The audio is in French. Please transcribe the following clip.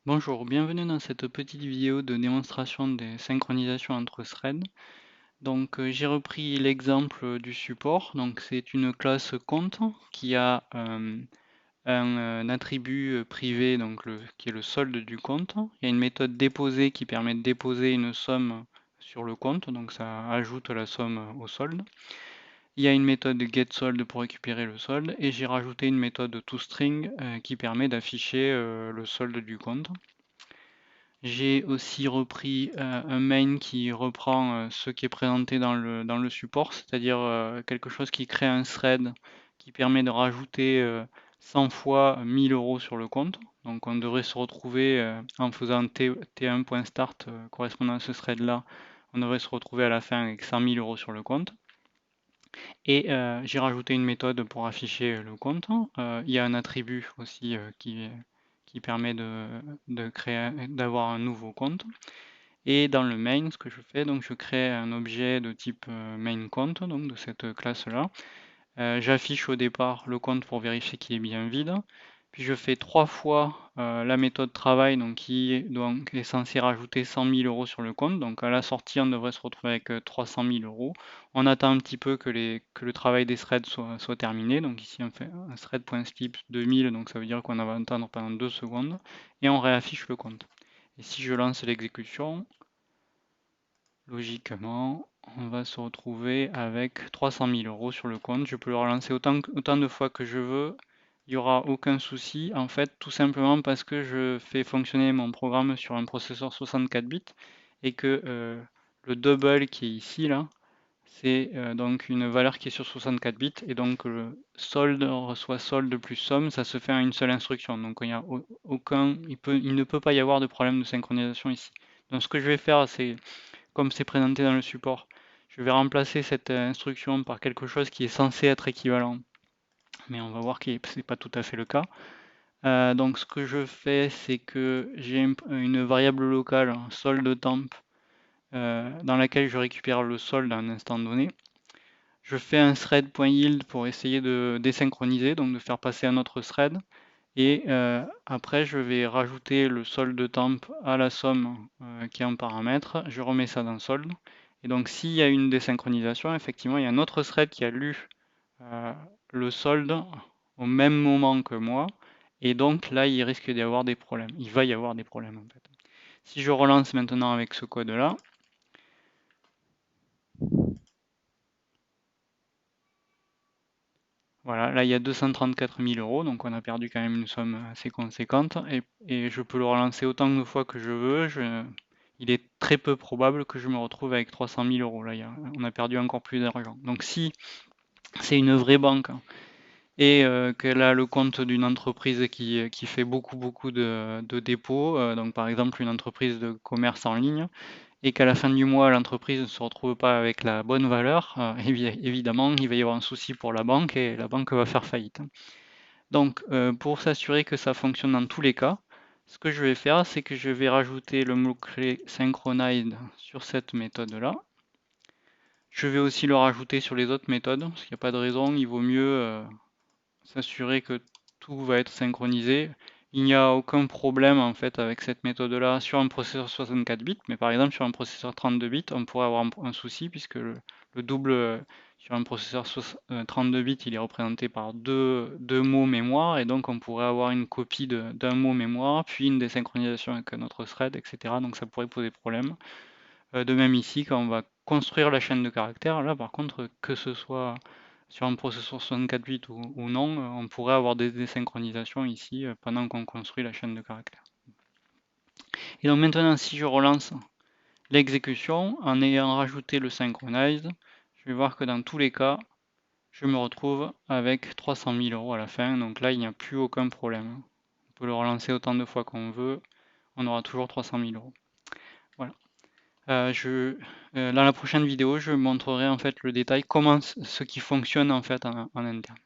Bonjour, bienvenue dans cette petite vidéo de démonstration des synchronisations entre threads. Donc j'ai repris l'exemple du support. Donc c'est une classe compte qui a un attribut privé donc qui est le solde du compte. Il y a une méthode déposer qui permet de déposer une somme sur le compte, donc ça ajoute la somme au solde. Il y a une méthode getSolde pour récupérer le solde et j'ai rajouté une méthode toString qui permet d'afficher le solde du compte. J'ai aussi repris un main qui reprend ce qui est présenté dans le support, c'est-à-dire quelque chose qui crée un thread qui permet de rajouter 100 fois 1000 euros sur le compte. Donc on devrait se retrouver en faisant t1.start correspondant à ce thread-là, on devrait se retrouver à la fin avec 100 000 euros sur le compte. Et j'ai rajouté une méthode pour afficher le compte. Il y a un attribut aussi qui permet d'avoir un nouveau compte. Et dans le main, ce que je fais, donc je crée un objet de type main compte, donc de cette classe-là. J'affiche au départ le compte pour vérifier qu'il est bien vide. Puis je fais 3 fois la méthode travail, donc qui est censée rajouter 100 000 euros sur le compte. Donc à la sortie, on devrait se retrouver avec 300 000 euros. On attend un petit peu que le travail des threads soit terminé. Donc ici, on fait un thread.sleep 2000, donc ça veut dire qu'on va attendre pendant 2 secondes. Et on réaffiche le compte. Et si je lance l'exécution, logiquement, on va se retrouver avec 300 000 euros sur le compte. Je peux le relancer autant de fois que je veux. Il n'y aura aucun souci. En fait, tout simplement parce que je fais fonctionner mon programme sur un processeur 64 bits et que le double qui est ici, là, c'est donc une valeur qui est sur 64 bits et donc le solde reçoit solde plus somme, ça se fait en une seule instruction. Donc il ne peut pas y avoir de problème de synchronisation ici. Donc ce que je vais faire, c'est comme c'est présenté dans le support, je vais remplacer cette instruction par quelque chose qui est censé être équivalent, mais on va voir que ce n'est pas tout à fait le cas. Donc ce que je fais, c'est que j'ai une variable locale, soldeTemp, dans laquelle je récupère le solde à un instant donné. Je fais un thread.yield pour essayer de désynchroniser, donc de faire passer un autre thread. Et après, je vais rajouter le soldeTemp à la somme qui est en paramètre. Je remets ça dans solde. Et donc, s'il y a une désynchronisation, effectivement, il y a un autre thread qui a lu le solde au même moment que moi. Et donc, là, il risque d'y avoir des problèmes. Il va y avoir des problèmes, en fait. Si je relance maintenant avec ce code-là, voilà, là il y a 234 000 euros, donc on a perdu quand même une somme assez conséquente, et je peux le relancer autant de fois que je veux. Il est très peu probable que je me retrouve avec 300 000 euros. Là, on a perdu encore plus d'argent. Donc si c'est une vraie banque et qu'elle a le compte d'une entreprise qui fait beaucoup de dépôts, donc par exemple une entreprise de commerce en ligne, et qu'à la fin du mois, l'entreprise ne se retrouve pas avec la bonne valeur, évidemment, il va y avoir un souci pour la banque et la banque va faire faillite. Donc, pour s'assurer que ça fonctionne dans tous les cas, ce que je vais faire, c'est que je vais rajouter le mot-clé synchronized sur cette méthode-là. Je vais aussi le rajouter sur les autres méthodes, parce qu'il n'y a pas de raison, il vaut mieux s'assurer que tout va être synchronisé. Il n'y a aucun problème en fait avec cette méthode-là sur un processeur 64 bits, mais par exemple sur un processeur 32 bits, on pourrait avoir un souci puisque le double sur un processeur 32 bits, il est représenté par deux mots mémoire, et donc on pourrait avoir une copie d'un mot mémoire, puis une désynchronisation avec un autre thread, etc. Donc ça pourrait poser problème. De même ici, quand on va construire la chaîne de caractères, là par contre, que ce soit sur un processeur 64 bits ou non, on pourrait avoir des désynchronisations ici pendant qu'on construit la chaîne de caractères. Et donc maintenant, si je relance l'exécution en ayant rajouté le synchronize, je vais voir que dans tous les cas, je me retrouve avec 300 000 euros à la fin. Donc là, il n'y a plus aucun problème. On peut le relancer autant de fois qu'on veut, on aura toujours 300 000 euros. Voilà. Dans la prochaine vidéo, je montrerai en fait le détail, comment ce qui fonctionne en fait en interne.